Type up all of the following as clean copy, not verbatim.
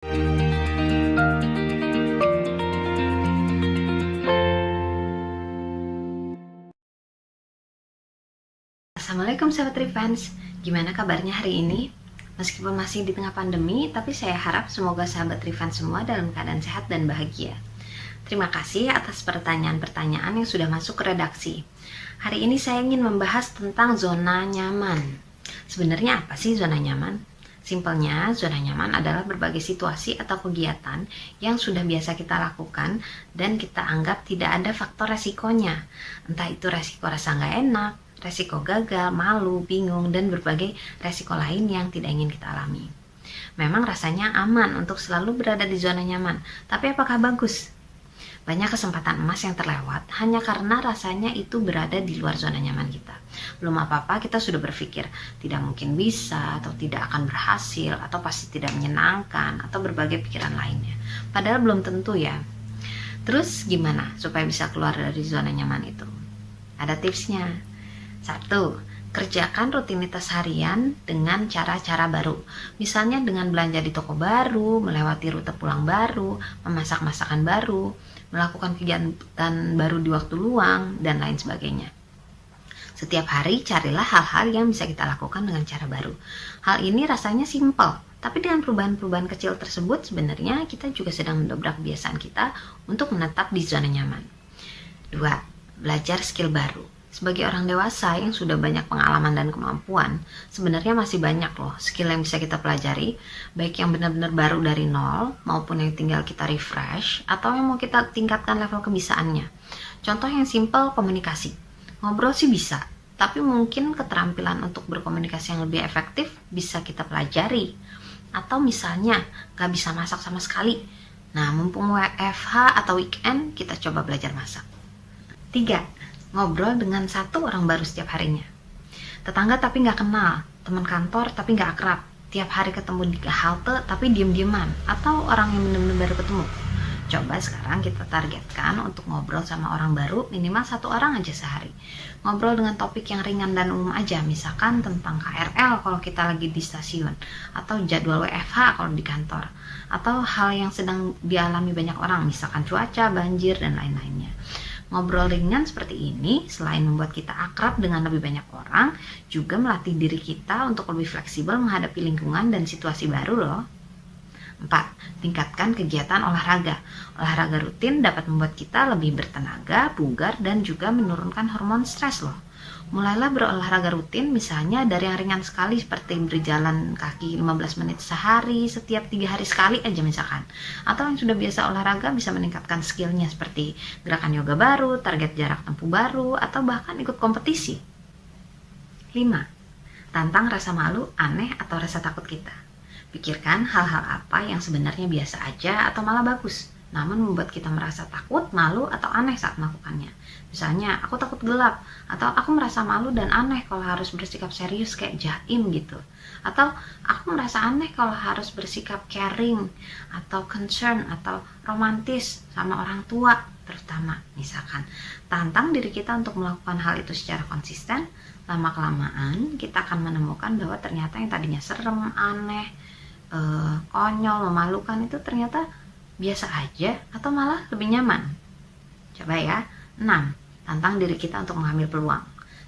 Assalamualaikum sahabat Revans, gimana kabarnya hari ini? Meskipun masih di tengah pandemi, tapi saya harap semoga sahabat Revans semua dalam keadaan sehat dan bahagia. Terima kasih atas pertanyaan-pertanyaan yang sudah masuk ke redaksi. Hari ini saya ingin membahas tentang zona nyaman. Sebenarnya apa sih zona nyaman? Simpelnya, zona nyaman adalah berbagai situasi atau kegiatan yang sudah biasa kita lakukan dan kita anggap tidak ada faktor resikonya. Entah itu resiko rasa nggak enak, resiko gagal, malu, bingung, dan berbagai resiko lain yang tidak ingin kita alami. Memang rasanya aman untuk selalu berada di zona nyaman, tapi apakah bagus? Banyak kesempatan emas yang terlewat hanya karena rasanya itu berada di luar zona nyaman kita. Belum apa-apa kita sudah berpikir tidak mungkin bisa, atau tidak akan berhasil, atau pasti tidak menyenangkan, atau berbagai pikiran lainnya. Padahal belum tentu ya. Terus gimana supaya bisa keluar dari zona nyaman itu? Ada tipsnya. 1. Kerjakan rutinitas harian dengan cara-cara baru. Misalnya dengan belanja di toko baru, melewati rute pulang baru, memasak masakan baru, melakukan kegiatan baru di waktu luang, dan lain sebagainya. Setiap hari carilah hal-hal yang bisa kita lakukan dengan cara baru. Hal ini rasanya simpel, tapi dengan perubahan-perubahan kecil tersebut sebenarnya kita juga sedang mendobrak kebiasaan kita untuk menetap di zona nyaman. 2. Belajar skill baru. Sebagai orang dewasa yang sudah banyak pengalaman dan kemampuan, sebenarnya masih banyak loh skill yang bisa kita pelajari, baik yang benar-benar baru dari nol, maupun yang tinggal kita refresh, atau yang mau kita tingkatkan level kebisaannya. Contoh yang simpel, komunikasi. Ngobrol sih bisa, tapi mungkin keterampilan untuk berkomunikasi yang lebih efektif bisa kita pelajari. Atau misalnya, gak bisa masak sama sekali. Nah, mumpung WFH atau weekend, kita coba belajar masak. 3. Ngobrol dengan satu orang baru setiap harinya. Tetangga tapi nggak kenal, teman kantor tapi nggak akrab, tiap hari ketemu di halte tapi diem-dieman, atau orang yang benar-benar baru ketemu. Coba sekarang kita targetkan untuk ngobrol sama orang baru minimal 1 orang aja sehari. Ngobrol dengan topik yang ringan dan umum aja, misalkan tentang KRL kalau kita lagi di stasiun, atau jadwal WFH kalau di kantor, atau hal yang sedang dialami banyak orang, misalkan cuaca, banjir, dan lain-lainnya. Ngobrol ringan seperti ini, selain membuat kita akrab dengan lebih banyak orang, juga melatih diri kita untuk lebih fleksibel menghadapi lingkungan dan situasi baru loh. 4. Tingkatkan kegiatan olahraga. Olahraga rutin dapat membuat kita lebih bertenaga, bugar, dan juga menurunkan hormon stres loh. Mulailah berolahraga rutin, misalnya dari yang ringan sekali seperti berjalan kaki 15 menit sehari, setiap 3 hari sekali aja misalkan. Atau yang sudah biasa olahraga bisa meningkatkan skillnya seperti gerakan yoga baru, target jarak tempuh baru, atau bahkan ikut kompetisi. 5. Tantang rasa malu, aneh, atau rasa takut kita. Pikirkan hal-hal apa yang sebenarnya biasa aja atau malah bagus, namun membuat kita merasa takut, malu, atau aneh saat melakukannya. Misalnya, aku takut gelap, atau aku merasa malu dan aneh kalau harus bersikap serius kayak jaim gitu. Atau aku merasa aneh kalau harus bersikap caring, atau concern, atau romantis sama orang tua terutama. Misalkan, tantang diri kita untuk melakukan hal itu secara konsisten. Lama-kelamaan kita akan menemukan bahwa ternyata yang tadinya serem, aneh, konyol, memalukan itu ternyata biasa aja atau malah lebih nyaman. Coba ya. 6. Tantang diri kita untuk mengambil peluang.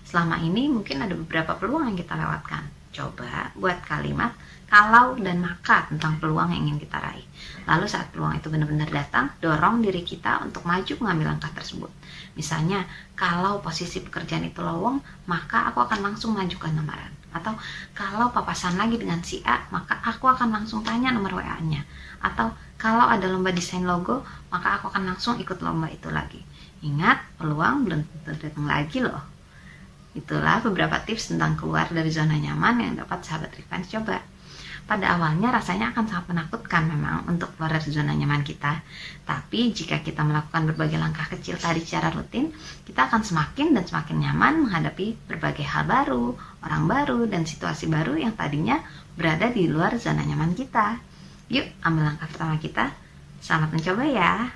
Selama ini mungkin ada beberapa peluang yang kita lewatkan. Coba buat kalimat kalau dan maka tentang peluang yang ingin kita raih. Lalu saat peluang itu benar-benar datang, dorong diri kita untuk maju mengambil langkah tersebut. Misalnya, kalau posisi pekerjaan itu lowong, maka aku akan langsung mengajukan lamaran. Atau kalau papasan lagi dengan si A, maka aku akan langsung tanya nomor WA-nya. Atau kalau ada lomba desain logo, maka aku akan langsung ikut lomba itu lagi. Ingat, peluang belum tentu datang lagi loh. Itulah beberapa tips tentang keluar dari zona nyaman yang dapat sahabat Revans coba. Pada awalnya rasanya akan sangat menakutkan memang untuk keluar dari zona nyaman kita. Tapi jika kita melakukan berbagai langkah kecil tadi secara rutin, kita akan semakin dan semakin nyaman menghadapi berbagai hal baru, orang baru, dan situasi baru yang tadinya berada di luar zona nyaman kita. Yuk, ambil langkah pertama kita. Selamat mencoba ya.